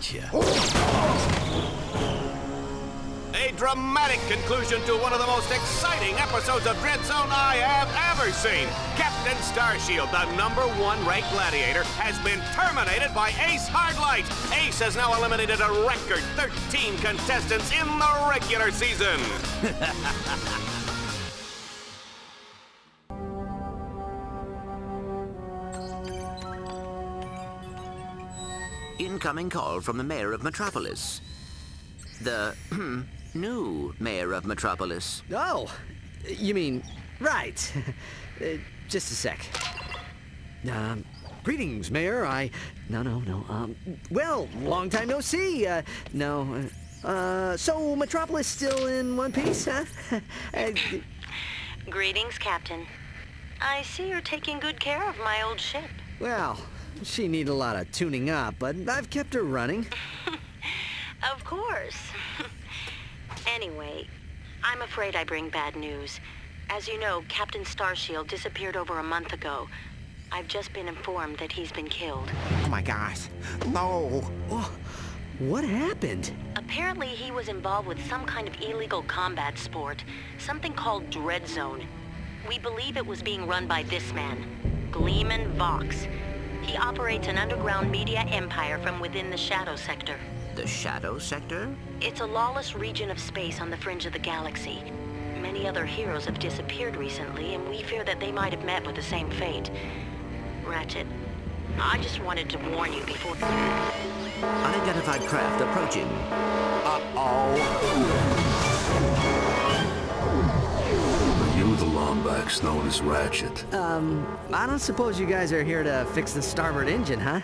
Gotcha. A dramatic conclusion to one of the most exciting episodes of Dreadzone I have ever seen. Captain Starshield, the #1 ranked gladiator, has been terminated by Ace Hardlight. Ace has now eliminated a record 13 contestants in the regular season. Incoming call from the mayor of Metropolis. The new mayor of Metropolis. Oh, you mean, right. Just a sec. Greetings, Mayor. No. Well, long time no see. No. So Metropolis still in one piece, huh? Greetings, Captain. I see you're taking good care of my old ship. Well, she needs a lot of tuning up, but I've kept her running. Of course. Anyway, I'm afraid I bring bad news. As you know, Captain Starshield disappeared over a month ago. I've just been informed that he's been killed. Oh my gosh. No. Oh, what happened? Apparently he was involved with some kind of illegal combat sport, something called Dreadzone. We believe it was being run by this man, Gleeman Vox. He operates an underground media empire from within the Shadow Sector. The Shadow Sector? It's a lawless region of space on the fringe of the galaxy. Many other heroes have disappeared recently, and we fear that they might have met with the same fate. Ratchet, I just wanted to warn you before... Unidentified craft approaching. Uh-oh. Are you the Lombax known as Ratchet? I don't suppose you guys are here to fix the starboard engine, huh?